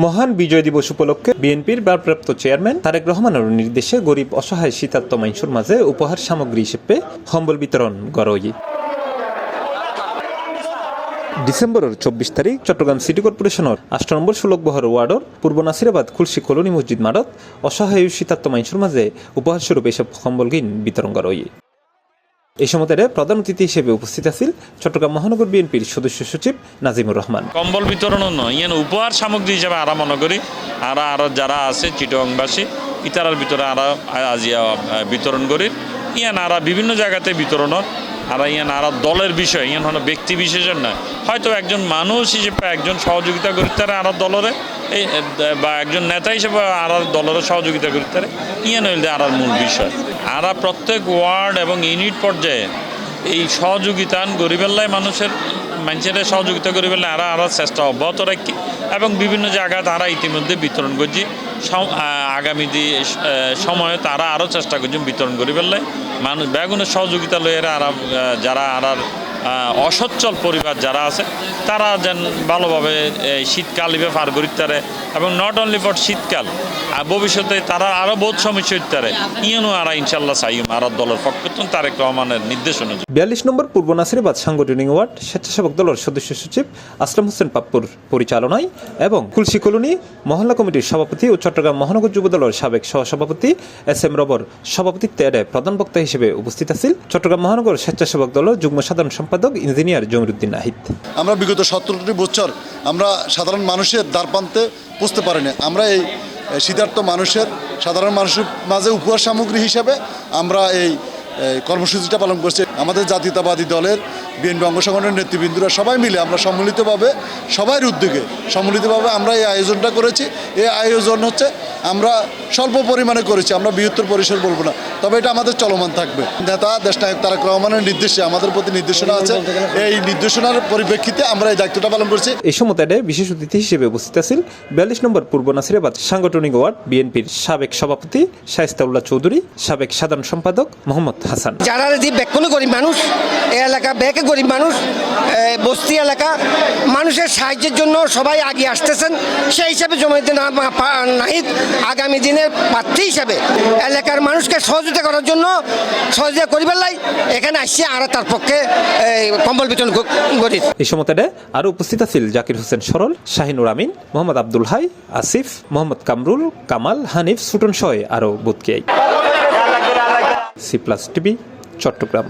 মহান বিজয় দিবস উপলক্ষে বিএনপির ভারপ্রাপ্ত চেয়ারম্যান তারেক রহমানের নির্দেশে গরিব অসহায় শীতার্ত মানুষের মাঝে উপহার সামগ্রী হিসেবে কম্বল বিতরণ করা হয়। ডিসেম্বরের 24 তারিখ চট্টগ্রাম সিটি কর্পোরেশনের 8 নম্বর 16 বহর ওয়ার্ডর পূর্ব নাসিরাবাদ খুলশি কলোনি মসজিদ মাঠত অসহায় শীতার্ত মানুষের মাঝে উপহার স্বরূপ এসব কম্বল গিন বিতরণ করা হয়। এই সময় প্রধান অতিথি হিসেবে উপস্থিত আছেন চট্টগ্রাম মহানগর বিএনপির সদস্য সচিব নাজিমুর রহমান। কম্বল বিতরণ নয়, ইয়ান উপহার সামগ্রী হিসেবে আমরা মনে করি আর যারা আছে চিটংবাসী ইতারার ভিতরে আজিয়া বিতরণ করি। ইয়ান আর বিভিন্ন জায়গাতে বিতরণ আর ইয়ান আর দলের বিষয়, ইয়ান হলো ব্যক্তি বিশেষের নয়। হয়তো একজন মানুষ হিসেবে একজন সহযোগিতা করি তারা আর দলের বা একজন নেতা হিসেবে আর দলের সহযোগিতা করি তারা ইয়ান হইলে আর মূল বিষয়। আর প্রত্যেক ওয়ার্ড এবং ইউনিট পর্যায়ে এই সহযোগিতা গরিবেল্লায় মানুষের সহযোগিতা করিবেল্লায় আর চেষ্টা অব্যাহত রাখি এবং বিভিন্ন জায়গায় তারা ইতিমধ্যে বিতরণ করছি। আগামী সময়ে তারা আরও চেষ্টা করছেন বিতরণ করিবেল্লায় মানুষ বেগুনের সহযোগিতা লইয়ে যারা আর অসচ্ছল পরিবার যারা আছে তারা যেন ভালোভাবে শীতকাল ইভে পার করিতে পারে এবং নট অনলি ফর শীতকাল ভবিষ্যতে তারা আরও বহুত সমস্যা হইতে পারে। ইয়েনও আর ইনশাল্লাহ চাইম আর দলের পক্ষ তারেক রহমানের নির্দেশ অনুযায়ী 42 নম্বর পূর্ব নাসিরাবাদ সাংগঠনিক ওয়ার্ড স্বেচ্ছাসেবক দলের সদস্য সচিব আসলাম হোসেন পাপ্পুর পরিচালনায় এবং খুলশি কলোনি মহল্লা কমিটির সভাপতি ও চট্টগ্রাম মহানগর যুব দলের সাবেক সহসভাপতি SM রবর সভাপতিত্বে প্রধান বক্তা হিসেবে উপস্থিত আছেন চট্টগ্রাম মহানগর স্বেচ্ছাসেবক দলের যুগ্ম সাধারণ সম্পাদক ইঞ্জিনিয়ার জমিরুদ্দিন নাহিদ। আমরা বিগত 17টি বছর আমরা সাধারণ মানুষের দ্বারপ্রান্তে পৌঁছতে পারিনি। আমরা এই শীতার্ত মানুষের সাধারণ মানুষের মাঝে উপহার সামগ্রী হিসাবে আমরা এই কর্মসূচিটা পালন করছি। আমাদের জাতীয়তাবাদী দলের বিএনপি অঙ্গ সংগঠনের নেতৃবৃন্দরা সবাই মিলে আমরা সম্মিলিতভাবে সবার উদ্যোগে সম্মিলিতভাবে আমরা এই আয়োজনটা করেছি। এই আয়োজন হচ্ছে আমরা স্বল্প পরিমাণে করেছি, আমরা বৃহত্তর পরিসর বলবো না, তবে এটা আমাদের চলমান থাকবে। নেতা দেশনায়ক তারেক রহমানের নির্দেশে আমাদের প্রতি নির্দেশনা আছে, এই নির্দেশনার পরিপ্রেক্ষিতে আমরা এই দায়িত্বটা পালন করছি। এই সময় বিশেষ অতিথি হিসেবে উপস্থিত আছেন 42 নম্বর পূর্ব নাসিরাবাদ সাংগঠনিক ওয়ার্ড বিএনপির সাবেক সভাপতি শায়েস্তাউল্লাহ চৌধুরী, সাবেক সাধারণ সম্পাদক মোহাম্মদ হাসান। যারা ব্যাকুল গরিব মানুষ, এই এলাকা ব্যাকে গরিব মানুষ, বস্তি এলাকা মানুষের সাহায্যের জন্য সবাই এগিয়ে আসতেছেন। সেই হিসাবে জমিরুদ্দিন নাহিদ আগামী দিনের প্রার্থী হিসাবে এলাকার মানুষকে সহযোগিতা করার জন্য সহযোগিতা করিবার লাই এখানে আসছে আর তার পক্ষে কম্বল বিতরণ করি। এই সময় আরও উপস্থিত আছেন জাকির হোসেন সরল, শাহিনুর আমিন, মোহাম্মদ আব্দুল হাই, আসিফ, মোহাম্মদ কামরুল, কামাল, হানিফ, সুটন সহ আরও বুথকিয়াই। C+ TV Chittagong.